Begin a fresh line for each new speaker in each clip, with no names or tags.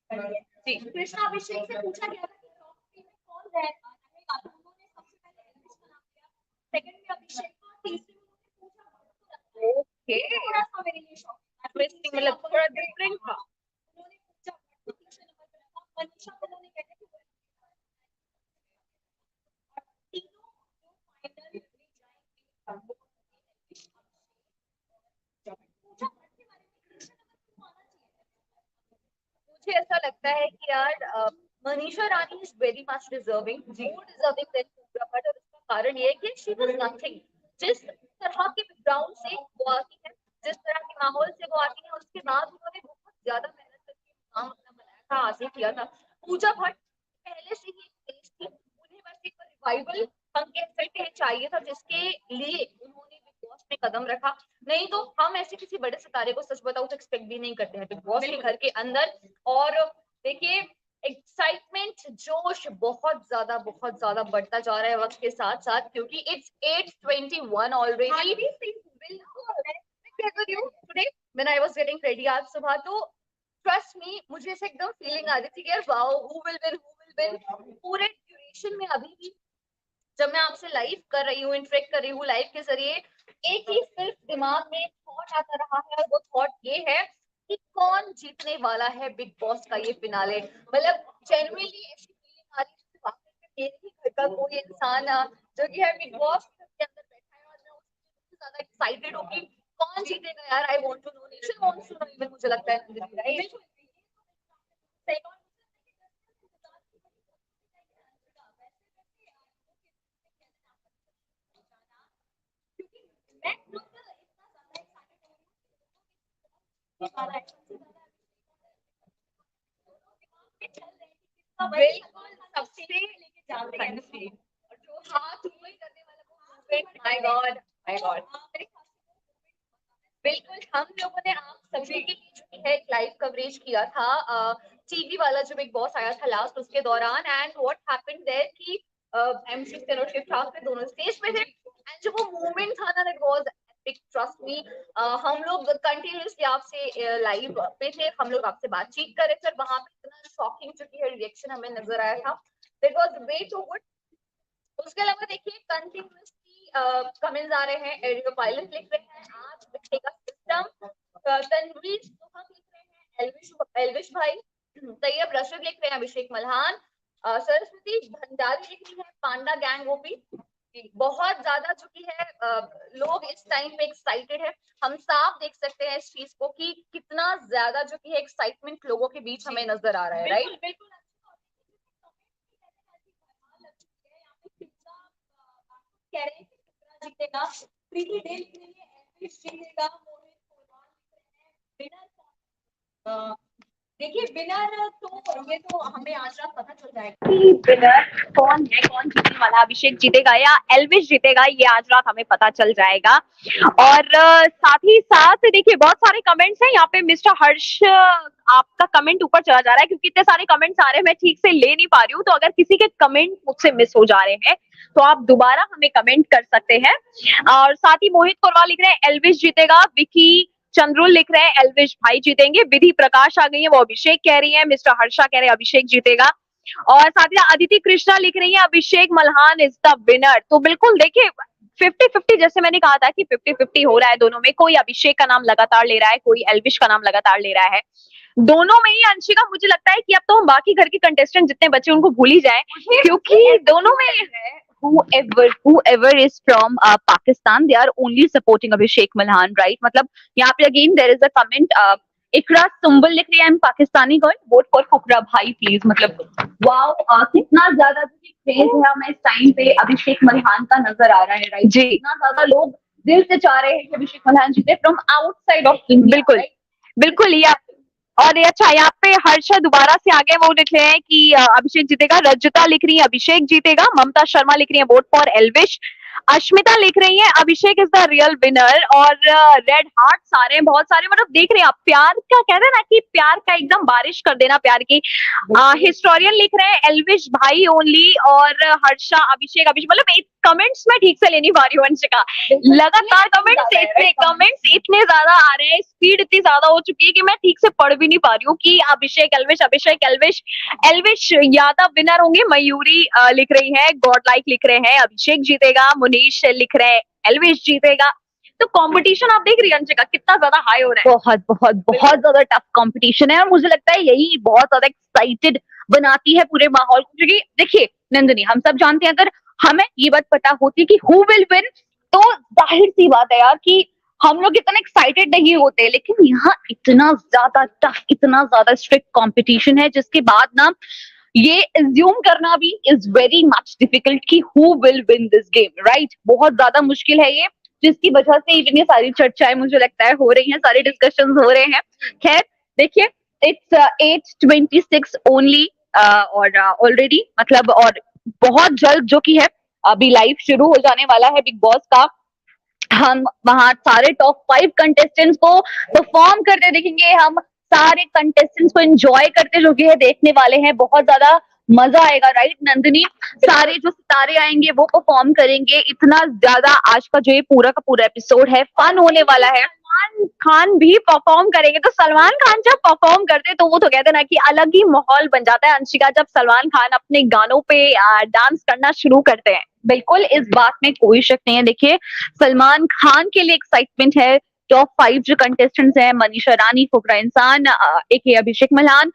जी, कृष्णा अभिषेक से पूछा गया था कि टॉप 3 में कौन रहेगा? उन्होंने सबसे पहले एल्विश का नाम लिया, सेकंड में अभिषेक का, तीसरे में उन्होंने पूछा ओके थोड़ा-सा मेरे लिए शॉकिंग इंटरेस्टिंग मतलब थोड़ा डिफरेंट था। उन्होंने पूछा तीसरे नंबर पे रखा, मनीषा को उन्होंने कहते थे तीनों जो फाइनल में जाएंगे मुझे ऐसा लगता है कि यार Manisha Rani is very much deserving more deserving than Pooja Bhatt और उसका कारण ये है कि शी वाज नथिंग जिस तरह के बैकग्राउंड से वो आती है जिस तरह के माहौल से वो आती है उसके बाद उन्होंने बहुत ज्यादा मेहनत करके काम अपना बनाया था हासिल किया था पूजा भट्ट पहले से ही तेज थी उन्हें बस एक रिवाइवल हम कह सकते हैं चाहिए था जिसके लिए उन्होंने बिग बॉस में कदम रखा नहीं तो हम ऐसे किसी बड़े सितारे को सच बताओ तो एक्सपेक्ट भी नहीं करते हैं बिग बॉस के घर के अंदर और देखिए एक्साइटमेंट जोश बहुत ज्यादा बढ़ता जा रहा है वक्त के साथ साथ क्योंकि it's 8:21 already today when I was getting ready आज सुबह तो ट्रस्ट मी मुझे ऐसे एकदम फीलिंग आ रही थी कि यार वाओ हु विल विन पूरे ड्यूरेशन में अभी भी जब मैं आपसे लाइव कर रही हूँ इंटरेक्ट कर रही हूँ लाइव के जरिए एक ही सिर्फ दिमाग में थॉट आता रहा है और वो थॉट ये है कि कौन जीतने वाला है बिग बॉस का ये फिनाले मतलब जेन्युइनली ऐसी फीलिंग आ रही है वाकई में मेरे ही घर का कोई इंसान जो कि है बिग बॉस के अंदर बैठा है और मैं उससे ज्यादा एक्साइटेड हूँ कि कौन जीतेगा यार I want to know nation wants to know even मुझे लगता है राइट बिल्कुल सबसे फैंसी और जो हाथ ऊपर करने वाला वो movement my God my God बिल्कुल हम लोगों ने आप सभी के लिए जो है एक लाइव कवरेज किया था टीवी वाला जो बिग बॉस आया था लास्ट उसके दौरान एंड व्हाट हैपेंड देयर कि एमसी और शिव ठाकरे दोनों स्टेज पे थे एंड जो वो मूवमेंट था ना that was epic trust me हम लोग कंटिन्यूअसली आपसे लाइव पे थे हम लोग आपसे बातचीत कर रहे थे वहां पे इतना शॉकिंग जो है रिएक्शन हमें नजर आया था that was way too good उसके अलावा देखिए कंटिन्यूअसली कमेंट्स आ रहे हैं एडियो पायलट लिख रहे हैं आज दिखेगा सिस्टम तनवीर सुहाग लिख रहे हैं एल्विश भाई तैयब रशीद लिख रहे हैं अभिषेक मल्हान सरस्वती भंडारी लिख रही है पांडा गैंग ओपी बहुत ज्यादा चुकी है लोग इस टाइम पे एक्साइटेड है हम साफ देख सकते हैं इस चीज को कि कितना ज्यादा जो कि है एक्साइटमेंट लोगों के बीच हमें नजर आ रहा है राइट बिल्कुल कह रहे हैं कि जीतेगा प्रीति डे लिख रही है एल्विश जीतेगा मोहित कुरवान लिख रहे हैं विनर देखिए विनर तो ये तो हमें आज रात पता चल जाएगा कि विनर कौन है कौन जीतने वाला अभिषेक जीतेगा या एल्विश जीतेगा ये आज रात हमें पता चल जाएगा और साथ ही साथ देखिए बहुत सारे कमेंट्स हैं यहाँ पे मिस्टर हर्ष आपका कमेंट ऊपर चला जा रहा है क्योंकि इतने सारे कमेंट्स आ रहे हैं मैं ठीक से ले नहीं पा रही हूँ तो अगर किसी के कमेंट मुझसे मिस हो जा रहे हैं तो आप दोबारा हमें कमेंट कर सकते हैं और साथ ही मोहित कोरवाल लिख रहे हैं एल्विश जीतेगा विकी चंद्रुल लिख रहे हैं एल्विश भाई जीतेंगे विधि प्रकाश आ गई है वो अभिषेक कह रही है मिस्टर हर्षा कह रहे हैं अभिषेक जीतेगा और साथ ही अदिति कृष्णा लिख रही है अभिषेक मल्हान इज द विनर तो बिल्कुल देखिए 50-50 जैसे मैंने कहा था कि 50-50 हो रहा है दोनों में कोई अभिषेक का नाम लगातार ले रहा है कोई एल्विश का नाम लगातार ले रहा है दोनों में ही अंशिका मुझे लगता है कि अब तो हम बाकी घर के कंटेस्टेंट जितने बच्चे उनको भूल ही जाए क्योंकि दोनों में whoever is from Pakistan, they are only supporting Abhishek Malhan, right? मतलब यहाँ पे again there is a comment. इकरा सुम्बल लिख रही है I'm Pakistani girl vote for Fukra Bhai please मतलब वाओ कितना ज्यादा क्रेज है हमें इस टाइम पे अभिषेक मल्हान का नजर आ रहा है राइट जी इतना ज्यादा लोग दिल से चाह रहे हैं कि अभिषेक मल्हान जीते फ्रॉम आउटसाइड ऑफ इंडिया बिल्कुल बिल्कुल ये और ये अच्छा यहाँ पे हर्षा दोबारा से आगे वो लिख रहे हैं कि अभिषेक जीतेगा रजता लिख रही है अभिषेक जीतेगा ममता शर्मा लिख रही है वोट फॉर एल्विश
अश्मिता लिख रही है अभिषेक इज द रियल विनर, और रेड हार्ट सारे बहुत सारे, मतलब देख रहे हैं आप, प्यार का कहते हैं ना कि प्यार का एकदम बारिश कर देना प्यार की। हिस्टोरियन लिख रहे हैं एल्विश भाई ओनली, और हर्षा अभिषेक अभिषेक, मतलब कमेंट्स में ठीक से ले नहीं पा रही हूँ अंशिका, लगातार कमेंट्स इतने ज्यादा आ रहे हैं, स्पीड इतनी ज्यादा हो चुकी है कि मैं ठीक से पढ़ भी नहीं पा रही हूँ कि अभिषेक एल्विश अभिषेक एल्विश एल्विश यादव विनर होंगे। मयूरी लिख रही है, गॉड लाइक लिख रहे हैं अभिषेक जीतेगा, मुनीश लिख रहे हैं एल्विश जीतेगा। तो कंपटीशन आप देख रही हैं अंशिका कितना ज्यादा हाई हो रहा है, बहुत बहुत बहुत ज्यादा टफ कंपटीशन है, और मुझे लगता है यही बहुत ज्यादा एक्साइटेड बनाती है पूरे माहौल को, क्योंकि देखिए नंदिनी, हम सब जानते हैं अगर हमें ये बात पता होती कि हु विल विन, तो जाहिर सी बात है यार कि हम लोग इतना एक्साइटेड नहीं होते, लेकिन यहाँ इतना ज्यादा टफ, इतना ज्यादा स्ट्रिक्ट कंपटीशन है, जिसके बाद ना ये एज्यूम करना भी इज वेरी मच डिफिकल्ट कि who will win this game, right? बहुत ज्यादा मुश्किल है ये, जिसकी वजह से इतनी सारी चर्चाएं मुझे लगता है हो रही हैं, सारे डिस्कशंस हो रहे हैं। खैर देखिए, इट्स 8:26 ओनली, और ऑलरेडी मतलब, और बहुत जल्द जो कि है अभी लाइव शुरू हो जाने वाला है बिग बॉस का। हम वहां सारे टॉप 5 कंटेस्टेंट्स को परफॉर्म करते देखेंगे, हम सारे कंटेस्टेंट्स को एंजॉय करते जो कि है देखने वाले हैं, बहुत ज्यादा मजा आएगा, राइट नंदिनी? सारे जो सितारे आएंगे वो परफॉर्म करेंगे, इतना ज्यादा आज का जो ये पूरा का पूरा एपिसोड है फन होने वाला है। सलमान खान भी परफॉर्म करेंगे, तो सलमान खान जब परफॉर्म करते हैं तो वो तो कहते हैं ना कि अलग ही माहौल बन जाता है अंशिका, जब सलमान खान अपने गानों पे डांस करना शुरू करते हैं। बिल्कुल, इस बात में कोई शक नहीं है। देखिए, सलमान खान के लिए एक्साइटमेंट है। टॉप 5 जो कंटेस्टेंट्स हैं, मनीषा रानी, फुकरा इंसान, एक अभिषेक मल्हान,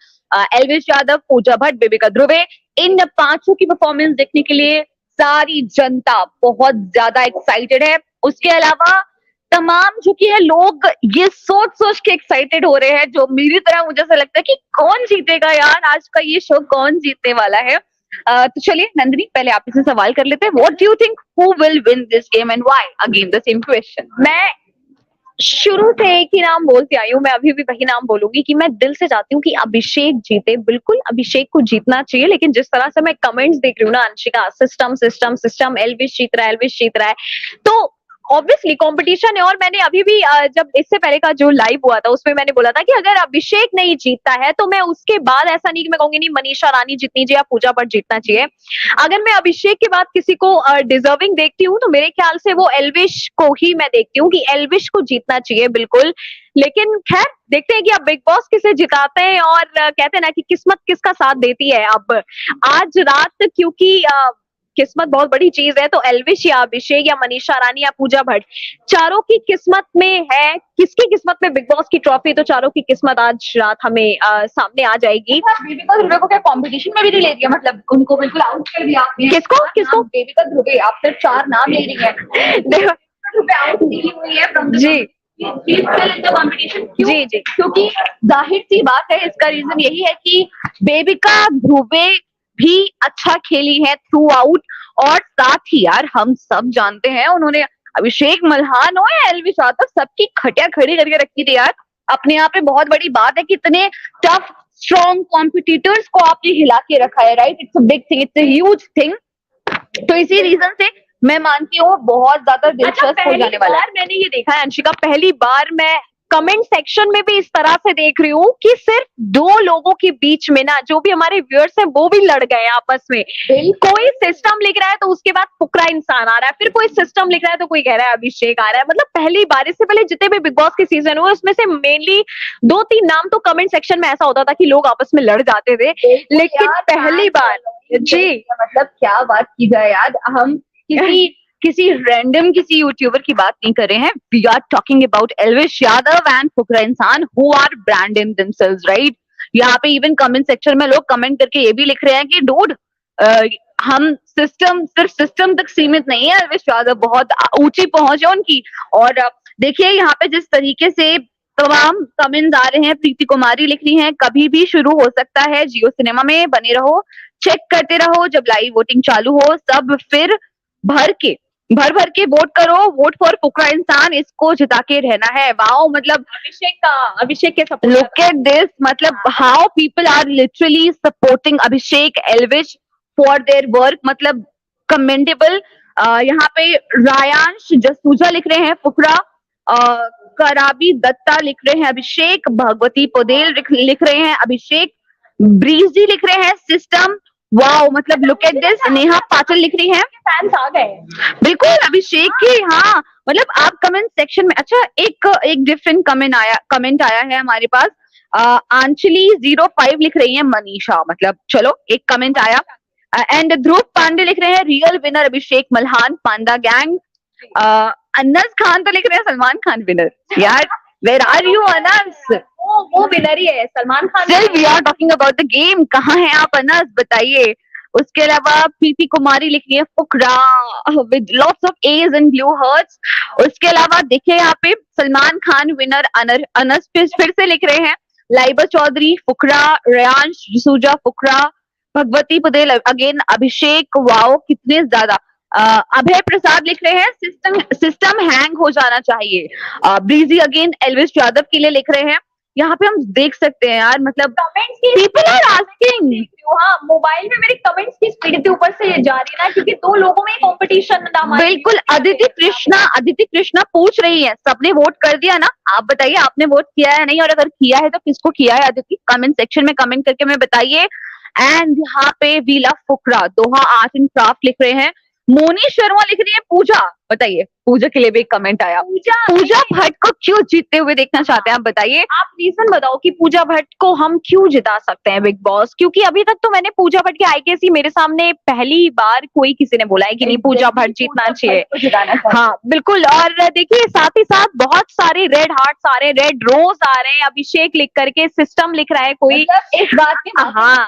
एल्विश यादव, पूजा भट्ट, बेबिका ध्रुवे, इन 5 की परफॉर्मेंस देखने के लिए सारी जनता बहुत ज्यादा एक्साइटेड है। उसके अलावा तमाम जो कि है लोग ये सोच सोच के एक्साइटेड हो रहे हैं, जो मेरी तरह मुझे ऐसा लगता है कि कौन जीतेगा यार, आज का ये शो कौन जीतने वाला है। तो चलिए नंदिनी, पहले आप इसे सवाल कर लेते हैं, what do you think who will win this game and why? Again the same question. मैं शुरू से एक ही नाम बोलती आई हूँ, मैं अभी भी वही नाम बोलूंगी कि मैं दिल से चाहती हूँ कि अभिषेक जीते, बिल्कुल अभिषेक को जीतना चाहिए, लेकिन जिस तरह से मैं कमेंट्स देख रही हूँ ना Anshika, system system system, Elvish जीत रहा है, एल्विश जीत रहा है, तो ऑब्वियसली कंपटीशन है। और मैंने अभी भी जब इससे पहले का जो लाइव हुआ था उसमें मैंने बोला था कि अगर अभिषेक नहीं जीतता है तो मैं उसके बाद ऐसा नहीं कि मैं कहूंगी नहीं मनीषा रानी जीतनी चाहिए या पूजा भट्ट जीतना चाहिए। अगर मैं अभिषेक के बाद किसी को डिजर्विंग देखती हूँ तो मेरे ख्याल से वो एल्विश को ही मैं देखती हूँ कि एल्विश को जीतना चाहिए बिल्कुल। लेकिन खैर देखते हैं कि अब बिग बॉस किसे जिताते हैं, और कहते हैं ना कि किस्मत किसका साथ देती है। अब आज रात क्योंकि किस्मत बहुत बड़ी चीज है, तो एल्विश या अभिषेक या मनीषा रानी या पूजा भट्ट, चारों की किस्मत में है, किसकी किस्मत में बिग बॉस की ट्रॉफी, तो चारों की किस्मत आज रात हमें सामने आ जाएगी। बेबिका ध्रुवे को क्या कंपटीशन में भी नहीं ले दिया, मतलब उनको बिल्कुल आउट कर दिया आपने? किसको किसको? बेबिका ध्रुवे, आप सिर्फ 4 नाम ले रही है, आउट नहीं हुई है जी जी जी, क्योंकि जाहिर सी बात है, इसका रीजन यही है कि बेबिका ध्रुवे भी अच्छा खेली है थ्रू आउट, और साथ ही यार हम सब जानते हैं उन्होंने अभिषेक मल्हान हो या एल्विश यादव, सबकी खटिया खड़ी करके रखी थी यार। अपने आप में बहुत बड़ी बात है कि इतने टफ स्ट्रॉन्ग कॉम्पिटिटर्स को आपने हिला के रखा है, right? It's a big thing, it's a huge thing. तो इसी रीजन से मैं मानती हूँ बहुत ज्यादा दिलचस्प हो जाने वाला है। मैंने ये देखा है अंशिका, पहली बार मैं कमेंट सेक्शन में भी इस तरह से देख रही हूँ कि सिर्फ 2 लोगों के बीच में ना, जो भी हमारे व्यूअर्स हैं वो भी लड़ गए आपस में। कोई सिस्टम लिख रहा है तो उसके बाद फुकरा इंसान आ रहा है, फिर कोई सिस्टम लिख रहा है तो कोई कह रहा है अभिषेक आ रहा है। मतलब पहली बार, इससे पहले जितने भी बिग बॉस के सीजन हुए उसमें से मेनली 2-3 नाम तो कमेंट सेक्शन में ऐसा होता था कि लोग आपस में लड़ जाते थे, लेकिन पहली बार जी, मतलब क्या बात की जाए यार, हम किसी रैंडम किसी यूट्यूबर की बात नहीं कर रहे हैं, we are talking about Elvish Yadav and Fukra Insaan who are brand in themselves, right? यहाँ पे इवन कमेंट सेक्शन में लोग कमेंट करके ये भी लिख रहे हैं कि डूड, हम सिर्फ सिस्टम तक सीमित नहीं है, एल्विश यादव बहुत ऊंची पहुंच है उनकी। और देखिए यहाँ पे जिस तरीके से तमाम कमेंट्स आ रहे हैं, प्रीति कुमारी लिख रही हैं कभी भी शुरू हो सकता है, जियो सिनेमा में बने रहो, चेक करते रहो जब लाइव वोटिंग चालू हो, सब फिर भर भर के वोट करो, वोट फॉर फुकरा इंसान, इसको जिता के रहना है। वाओ, मतलब अभिषेक के सपोर्ट, लुक एट दिस, मतलब how people are literally supporting Abhishek, Elvish for their work, मतलब कमेंडेबल। यहाँ पे रायांश जसूजा लिख रहे हैं फुकरा, कराबी दत्ता लिख रहे हैं अभिषेक, भगवती पोदेल लिख रहे हैं अभिषेक, ब्रीजी लिख रहे हैं सिस्टम, वाओ मतलब look at this, Neha Patil लिख रही हैं
फैंस आ गए।
बिल्कुल अभिषेक की, हाँ मतलब आप कमेंट सेक्शन में, अच्छा एक डिफरेंट कमेंट आया है हमारे पास, आंचली 05 लिख रही है मनीषा, मतलब चलो एक कमेंट आया, एंड ध्रुव पांडे लिख रहे हैं real winner Abhishek Malhan panda gang, Anas Khan तो लिख रहे हैं सलमान खान विनर, यार वेयर आर यू अनस,
वो विनर ही है Salman Khan.
Still we are talking about the game, कहाँ हैं आप अनस बताइए। उसके अलावा पीपी कुमारी लिख रही है Fukra with lots of age and blue hearts. उसके अलावा देखिए यहाँ पे सलमान खान विनर अनस फिर से लिख रहे हैं, लाइबा चौधरी फुकरा, रेयांश जसूजा फुकरा, भगवती पटेल अगेन अभिषेक, वाओ कितने ज्यादा। अभय प्रसाद लिख रहे हैं सिस्टम हैंग हो जाना चाहिए, ब्रीजी अगेन एल्विस यादव के लिए लिख रहे हैं। यहाँ पे हम देख सकते हैं यार, मतलब
कमेंट्स की
पीपल आर आस्किंग,
हाँ मोबाइल में मेरे कमेंट्स की स्पीड ऊपर से जा रही है ना, क्योंकि दो लोगों में कंपटीशन ना।
बिल्कुल अदिति कृष्णा पूछ रही है सबने वोट कर दिया ना, आप बताइए आपने वोट किया है नहीं, और अगर किया है तो किसको किया है अदिति, कमेंट सेक्शन में कमेंट करके मैं बताइए। एंड यहाँ पे we love Fukra Doha art and craft लिख रहे हैं, मोनी शर्मा लिख रही है पूजा, बताइए पूजा के लिए भी एक कमेंट आया, पूजा भट्ट को क्यों जीतते हुए देखना चाहते हैं आप बताइए।
आप रीजन बताओ कि पूजा भट्ट को हम क्यों जिता सकते हैं बिग बॉस, क्योंकि अभी तक तो मैंने पूजा भट्ट के आईकेसी मेरे सामने पहली बार कोई किसी ने बोला है कि नहीं पूजा भट्ट जीतना चाहिए।
हाँ बिल्कुल, और देखिए साथ ही साथ बहुत सारे रेड हार्ट्स आ रहे हैं, रेड रोज आ रहे हैं, अभिषेक लिख करके सिस्टम लिख रहा है कोई,
इस बात के
हाँ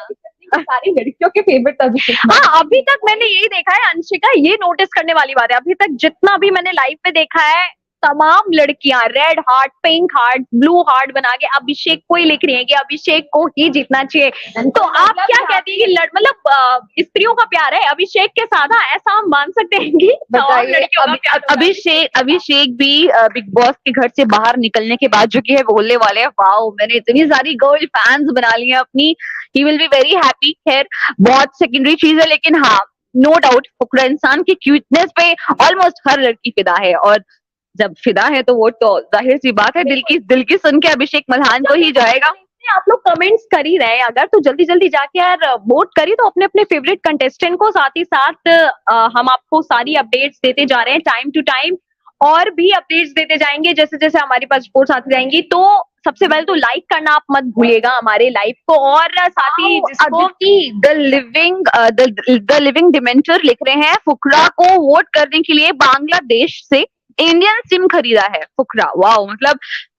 सारी लड़कियों के फेवरेट अभिषेक।
हाँ अभी तक मैंने यही देखा है अंशिका, ये नोटिस करने वाली बात है, अभी तक जितना भी मैंने लाइव में देखा है तमाम लड़कियां red heart, pink heart, blue heart बना के अभिषेक को ही लिख रही है कि अभिषेक को ही जीतना चाहिए। तो आप क्या कहती है कि मतलब स्त्रियों का प्यार है अभिषेक के साथ, ऐसा हम मान सकते हैं कि अभिषेक भी बिग बॉस के घर से बाहर निकलने के बाद जो कि है बोलने वाले हैं, वाओ मैंने इतनी सारी गर्ल फैंस बना ली है अपनी, he will be very happy. खैर बहुत सेकेंडरी चीज है, लेकिन हाँ नो डाउट फुकरा इंसान की क्यूटनेस पे ऑलमोस्ट हर लड़की फिदा है, और जब फिदा है तो वो तो जाहिर सी बात है दिल की सुन के अभिषेक मल्हान को ही जाएगा।
आप लोग कमेंट्स कर ही रहे हैं, अगर तो जल्दी जल्दी जाके यार वोट करिए तो अपने अपने फेवरेट कंटेस्टेंट को, साथ ही साथ हम आपको सारी अपडेट्स देते जा रहे हैं टाइम टू टाइम, और भी अपडेट्स देते जाएंगे जैसे जैसे हमारे पास रिपोर्ट्स आती जाएंगी। तो सबसे पहले तो लाइक करना आप मत भूलिएगा हमारे लाइव को, और साथ ही द लिविंग डिमेंटर लिख रहे हैं फुकरा को वोट करने के लिए बांग्लादेश से इंडियन सिम खरीदा है फुकरा, वाओ मतलब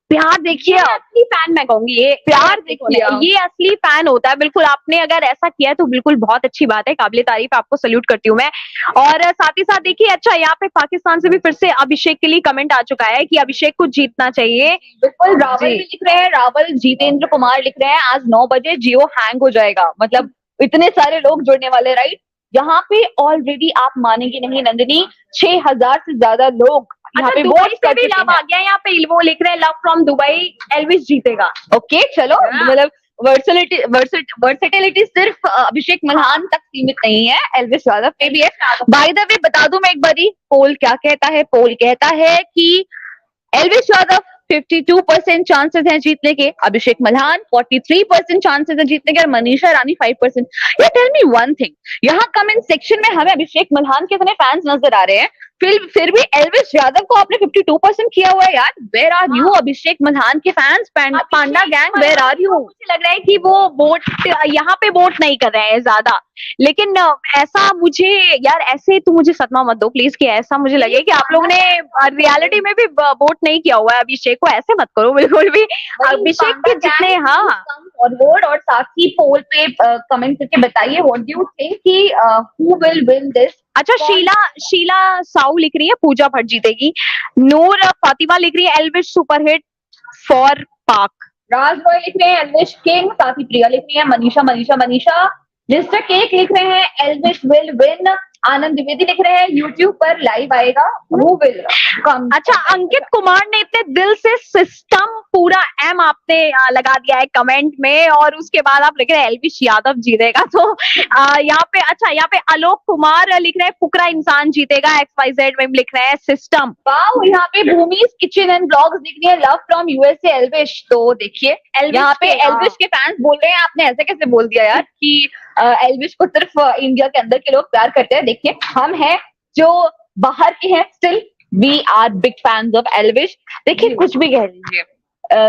प्यार देखिए, असली फैन मैं कहूंगी, ये प्यार देखिए, ये असली फैन होता है। बिल्कुल आपने अगर ऐसा किया है तो बिल्कुल बहुत अच्छी बात है, काबिले तारीफ, आपको सल्यूट करती हूँ मैं। और साथ ही साथ देखिए, अच्छा यहाँ पे पाकिस्तान से भी फिर से अभिषेक के लिए कमेंट आ चुका है कि अभिषेक को जीतना चाहिए। बिल्कुल रावल भी लिख रहे हैं, रावल जितेंद्र कुमार लिख रहे हैं आज 9 बजे जियो हैंग हो जाएगा, मतलब इतने सारे लोग जुड़ने वाले, राइट। यहाँ पे ऑलरेडी आप मानेंगे नहीं नंदिनी, 6000 से ज्यादा लोग यहाँ पे वोट से भी लव आ गया। यहाँ पे वो लिख रहे हैं लव फ्रॉम दुबई, एल्विस जीतेगा। ओके चलो, मतलब वर्सेटिलिटी सिर्फ अभिषेक मल्हान तक सीमित नहीं है, एल्विस यादव पे भी है। बाय द वे बता दूं मैं एक बारी, पोल क्या कहता है, पोल कहता है कि एल्विस यादव 52% चांसेस हैं जीतने के, अभिषेक मल्हान 43% चांसेस है जीतने के, और मनीषा रानी 5%। ये टेल मी वन थिंग, यहाँ कमेंट सेक्शन में हमें अभिषेक मल्हान के इतने फैंस नजर आ रहे हैं, फिर भी एल्विस यादव को आपने 52% किया हुआ है यार। Where are you Abhishek Malhan के fans, panda gang where are you. मुझे लग रहा है कि वो वोट यहाँ पे वोट नहीं कर रहे हैं ज्यादा, लेकिन ऐसा मुझे यार, ऐसे तो मुझे सदमा मत दो प्लीज कि ऐसा मुझे लगे कि आप लोग ने रियलिटी में भी वोट नहीं किया हुआ है अभिषेक को, ऐसे मत करो बिल्कुल भी। अभिषेक के जितने और वोट, और साथ ही पोल पे कमेंट करके बताइए व्हाट डू यू थिंक कि हु विल विन दिस। अच्छा शीला साउ लिख रही है पूजा भट्ट जीतेगी, नूर फातिमा लिख रही है एल्विश सुपरहिट फॉर पाक, राज रॉय लिख रहे हैं एल्विश किंग, साथ ही प्रिया लिख रही है मनीषा लिस्टर केक लिख रहे हैं एल्विश विल विन, आनंद द्विवेदी लिख रहे हैं यूट्यूब पर लाइव आएगा, हु विल कम। अच्छा अंकित कुमार ने इतने दिल से सिस्टम पूरा
एम आपने लगा दिया है कमेंट में, और उसके बाद आप लिख रहे हैं एल्विश यादव जीतेगा। तो यहाँ पे अच्छा, यहाँ पे आलोक कुमार लिख रहे हैं फुकरा इंसान जीतेगा। XYZ में लिख रहे हैं सिस्टम। वाओ, यहाँ पे भूमिज किचन एंड ब्लॉग्स लिख रही है लव फ्रॉम यूएसए एल्विश। तो देखिए यहाँ पे एल्विश के फैंस बोल रहे हैं, आपने ऐसे कैसे बोल दिया यार कि एल्विश को सिर्फ इंडिया के अंदर के लोग प्यार करते हैं। देखिए हम हैं जो बाहर के हैं, still we are big fans of Elvish. देखिए कुछ भी कह लीजिए,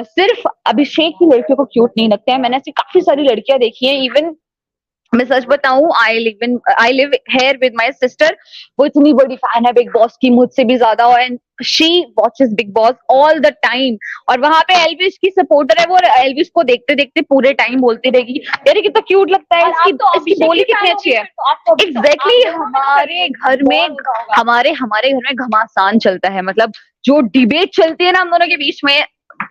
सिर्फ अभिषेक की लड़कियों को क्यूट नहीं लगता है। मैंने ऐसी काफी सारी लड़कियां देखी हैं। इवन मैं सच बताऊं, I live here with my sister. वो इतनी बड़ी फैन है बिग बॉस की, मुझसे भी ज्यादा, and she watches big boss all the time. और वहां पे एल्विश की सपोर्टर है, वो एल्विश को देखते देखते पूरे टाइम बोलती रहेगी यार कितना क्यूट लगता है, इसकी बोली कितनी अच्छी है। एग्जैक्टली हमारे घर में घमासान चलता है। मतलब जो डिबेट चलती है ना हम दोनों के बीच में,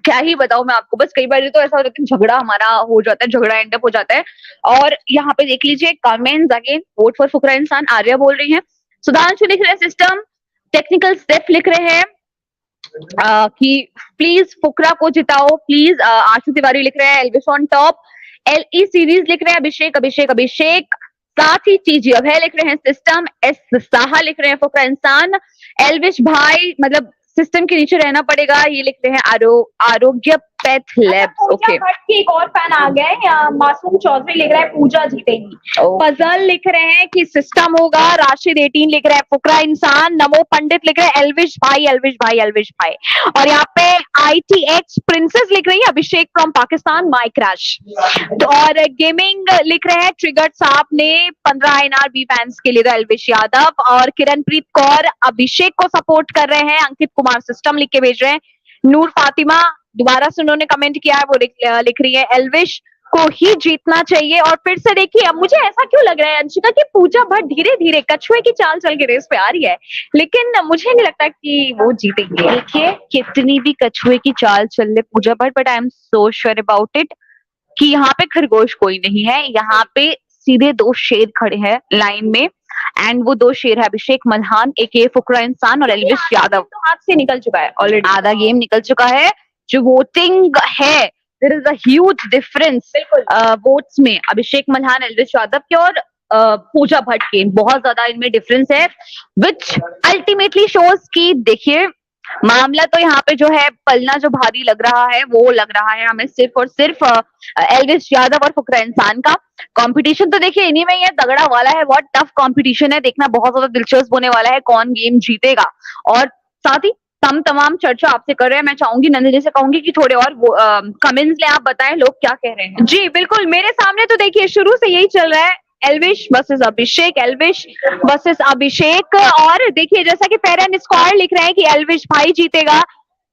क्या ही बताऊं मैं आपको। बस कई बार तो ऐसा होता है कि झगड़ा हमारा हो जाता है, झगड़ा एंड अप हो जाता है। और यहाँ पे देख लीजिए कमेंट्स अगेन, वोट फॉर फुकरा इंसान, आर्या बोल रही है। सुधांशु लिख रहे हैं सिस्टम, टेक्निकल स्टेप लिख रहे हैं कि प्लीज फुकरा को जिताओ प्लीज। आशु तिवारी लिख रहे हैं Elvish on top. LE series लिख रहे हैं अभिषेक अभिषेक अभिषेक। साथ ही TG अभय लिख रहे हैं सिस्टम। S साहा लिख रहे हैं फुकरा इंसान। एल्विश भाई मतलब सिस्टम के नीचे रहना पड़ेगा, ये लिख रहे हैं आरोग्य पैथ लैब्स। ओके, की एक और फैन आ गए, मासूम चौधरी लिख रहा है पूजा जीतेगी। फजल लिख रहे हैं कि सिस्टम होगा। राशिद 18 लिख रहे हैं फुकरा इंसान। नमो पंडित लिख रहे हैं एल्विश भाई एल्विश भाई एल्विश भाई। और यहाँ पे ITX प्रिंसेस लिख रही है अभिषेक फ्रॉम पाकिस्तान माई क्रैश। और गेमिंग लिख रहे हैं ट्रिगर्ड साहब ने 15 INR फैंस के लिए एल्विश यादव। और किरणप्रीत कौर अभिषेक को सपोर्ट कर रहे हैं। अंकित कुमार सिस्टम लिख के भेज रहे हैं। नूर फातिमा दोबारा से उन्होंने कमेंट किया है, वो लिख रही है एल्विश को ही जीतना चाहिए। और फिर से देखिए, अब मुझे ऐसा क्यों लग रहा है अंशिका कि पूजा भट्ट धीरे धीरे कछुए की चाल चल के रेस पे आ रही है, लेकिन मुझे नहीं लगता कि वो जीतेगी। देखिए कितनी भी कछुए की चाल चल ले Pooja Bhatt, but I am so sure about it कि यहाँ पे खरगोश कोई नहीं है। यहाँ पे सीधे 2 शेर खड़े हैं लाइन में, एंड वो 2 शेर है अभिषेक मल्हान एके फुकरा इंसान और एल्विश यादव। तो हाथ से निकल चुका है ऑलरेडी, आधा गेम निकल चुका है। जो वोटिंग है, there is a huge difference votes में अभिषेक मल्हान एल्विश यादव के और पूजा भट्ट के, बहुत ज्यादा इनमें डिफरेंस है, विच अल्टीमेटली शोज की देखिए मामला तो यहाँ पे जो है पलना जो भारी लग रहा है वो लग रहा है हमें सिर्फ और सिर्फ एल्विश यादव और फुकरा इंसान का। कंपटीशन तो देखिए इन्हीं में ही है, तगड़ा वाला है, बहुत टफ कंपटीशन है, देखना बहुत ज्यादा दिलचस्प होने वाला है कौन गेम जीतेगा। और साथ ही तमाम चर्चा आपसे कर रहे हैं। मैं चाहूंगी नंदिनी से कहूंगी कि थोड़े और कमेंट्स ले, आप बताएं लोग क्या कह रहे हैं। जी बिल्कुल, मेरे सामने तो देखिए शुरू से यही चल रहा है, एल्विश वर्सेस अभिषेक, एल्विश वर्सेस अभिषेक। और देखिए जैसा कि फेरन स्क्वायर लिख रहे हैं कि एल्विश भाई जीतेगा।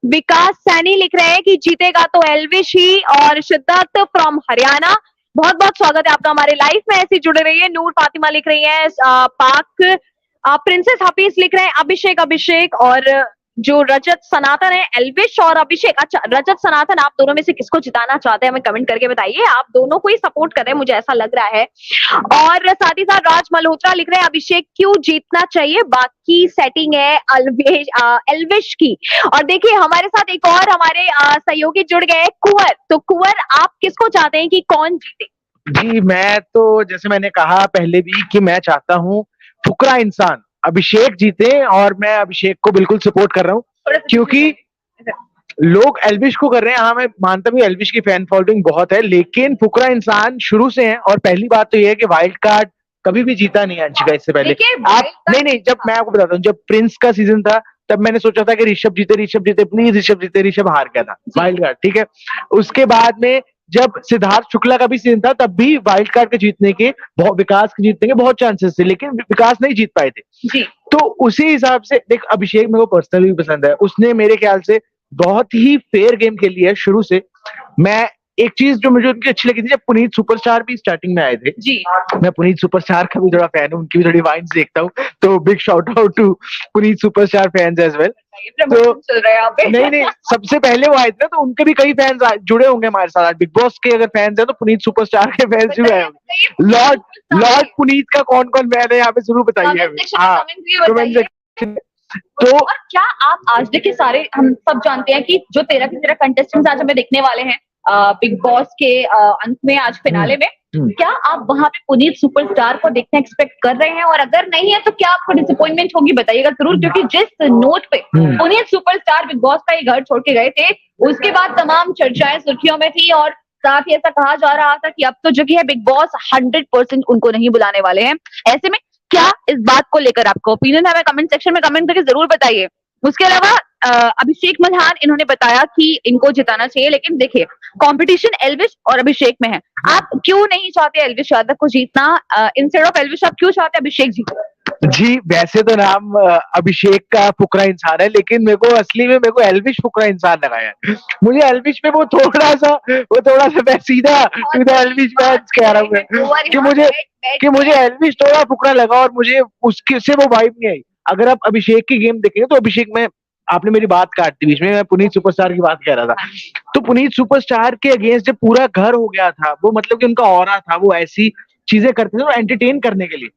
विकास सैनी लिख रहे हैं कि जीतेगा तो एल्विश ही। और शिद्दत फ्रॉम हरियाणा, बहुत बहुत स्वागत है आपका हमारे लाइफ में, ऐसे जुड़े रहिए। नूर फातिमा लिख रही है पाक। प्रिंसेस हफीज लिख रहे हैं अभिषेक अभिषेक। और जो रजत सनातन है एल्विश और अभिषेक। अच्छा रजत सनातन, आप दोनों में से किसको जिताना चाहते हैं हमें कमेंट करके बताइए। आप दोनों को ही सपोर्ट कर रहे हैं मुझे ऐसा लग रहा है। और साथ ही साथ राज मल्होत्रा लिख रहे हैं अभिषेक क्यों जीतना चाहिए, बाकी सेटिंग है एल्विश की। और देखिए हमारे साथ एक और हमारे सहयोगी जुड़ गए कुंवर। तो कुंवर आप किसको चाहते हैं कि कौन जीते?
जी मैं तो जैसे मैंने कहा पहले भी कि मैं चाहता हूँ फुकरा इंसान अभिषेक जीते, और मैं अभिषेक को बिल्कुल सपोर्ट कर रहा हूँ क्योंकि लोग एल्विश को कर रहे हैं। हाँ मैं मानता हूँ एल्विश की फैन फॉलोइंग बहुत है, लेकिन फुकरा इंसान शुरू से है। और पहली बात तो ये है कि वाइल्ड कार्ड कभी भी जीता नहीं है अंशिका इससे पहले। आप नहीं, जब मैं आपको बताता हूँ, जब प्रिंस का सीजन था तब मैंने सोचा था कि ऋषभ जीते प्लीज ऋषभ जीते, ऋषभ हार गया था वाइल्ड कार्ड, ठीक है। उसके बाद में जब सिद्धार्थ शुक्ला का भी सीजन था तब भी वाइल्ड कार्ड के जीतने के विकास के जीतने के बहुत चांसेस थे, लेकिन विकास नहीं जीत पाए थे जी। तो उसी हिसाब से देख अभिषेक मेरे को पर्सनली पसंद है, उसने मेरे ख्याल से बहुत ही फेयर गेम खेली है शुरू से। मैं एक चीज जो मुझे उनकी अच्छी लगी थी, जब पुनीत सुपरस्टार भी स्टार्टिंग में आए थे जी, मैं पुनीत सुपरस्टार का भी थोड़ा फैन हूँ, उनकी भी थोड़ी वाइन्स देखता हूँ, तो big shout out to Puneet Superstar fans as well. तो नहीं सबसे पहले वो आए थे तो उनके भी कई फैंस जुड़े होंगे हमारे साथ। बिग बॉस के अगर फैंस हैं तो पुनीत सुपरस्टार के फैंस जुड़े होंगे। लॉर्ड पुनीत का कौन कौन फैन है यहाँ पे जरूर बताइए। हाँ कमेंट सेक्शन तो
और क्या आप आज देखिए सारे हम सब जानते हैं कि जो 13 के 13 कंटेस्टेंट्स आज हमें देखने वाले हैं बिग बॉस के अंत में आज फिनाले में, क्या आप वहां पे पुनीत सुपरस्टार को देखना एक्सपेक्ट कर रहे हैं? और अगर नहीं है तो क्या आपको डिसअपॉइंटमेंट होगी, बताइएगा जरूर, क्योंकि जिस नोट पे पुनीत सुपरस्टार बिग बॉस का ये घर छोड़ के गए थे, उसके बाद तमाम चर्चाएं सुर्खियों में थी और साथ ही ऐसा कहा जा रहा था कि अब तो जो कि है बिग बॉस 100% उनको नहीं बुलाने वाले हैं। ऐसे में क्या इस बात को लेकर आपका ओपिनियन है, हमें कमेंट सेक्शन में कमेंट करके जरूर बताइए। उसके अलावा अभिषेक मल्हान इन्होंने बताया कि इनको जिताना चाहिए, लेकिन देखिए कंपटीशन एल्विश और अभिषेक में है। आप क्यों नहीं चाहते एल्विश यादव को जीतना? इंस्टेड ऑफ एल्विश आप क्यों चाहते अभिषेक जीते?
जी, वैसे तो नाम अभिषेक का फुकरा इंसान है, लेकिन मेरे को असली में मेरे को एल्विश फुकरा इंसान लगा है। मुझे एल्विश में वो थोड़ा सा मैं सीधा एल्विश मैं कह रहा हूँ कि मुझे एल्विश थोड़ा फुकरा लगा और मुझे उसके से वो वाइब नहीं आई। अगर आप अभिषेक की गेम देखेंगे तो अभिषेक में आपने मेरी बात काट दी बीच में, मैं पुनीत सुपरस्टार की बात कह रहा था। तो पुनीत सुपरस्टार के अगेंस्ट जब पूरा घर हो गया था, वो मतलब कि उनका ऑरा था, वो ऐसी चीजें करते थे एंटरटेन करने के लिए,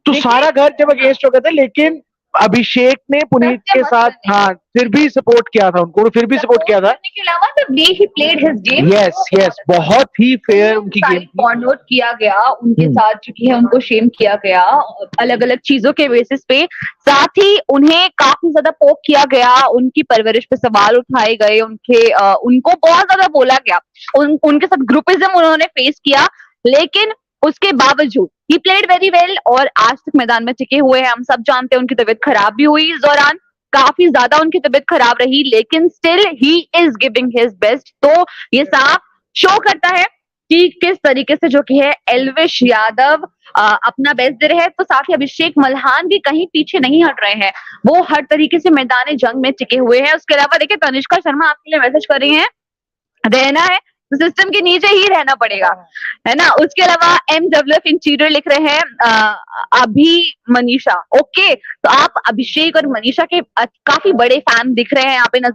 तो सारा घर जब अगेंस्ट हो गया था, लेकिन अभिषेक ने पुनीत के साथ फिर भी सपोर्ट किया था उनको, फिर भी सपोर्ट किया था।
के अलावा the way he played his game,
yes, बहुत ही फेयर उनकी गेम
पॉइंट आउट किया गया, उनके साथ जो कि है उनको शेम किया गया अलग अलग चीजों के बेसिस पे, साथ ही उन्हें काफी ज्यादा पोक किया गया, उनकी परवरिश पे सवाल उठाए गए, उनको बहुत ज्यादा बोला गया, उनके साथ ग्रुपिज्म उन्होंने फेस किया, लेकिन उसके बावजूद ही प्लेड वेरी वेल और आज तक मैदान में टिके हुए हैं। हम सब जानते हैं उनकी तबीयत खराब भी हुई इस दौरान, काफी ज्यादा उनकी तबीयत खराब रही, लेकिन still he is giving his best. तो ये साफ शो करता है कि किस तरीके से जो कि है एल्विश यादव अपना बेस्ट दे रहे हैं। तो साथ ही अभिषेक मल्हान भी कहीं पीछे नहीं हट रहे हैं, वो हर तरीके से मैदान जंग में टिके हुए हैं। उसके अलावा देखिए तनिष्का शर्मा आपके लिए मैसेज कर रही है, रहना है तो सिस्टम के नीचे ही रहना पड़ेगा, है ना। उसके अलावा MWF इंटीरियर लिख रहे हैं अभी मनीषा, ओके, तो आप अभिषेक और मनीषा के काफी बड़े फैन दिख रहे हैं यहाँ पे नजर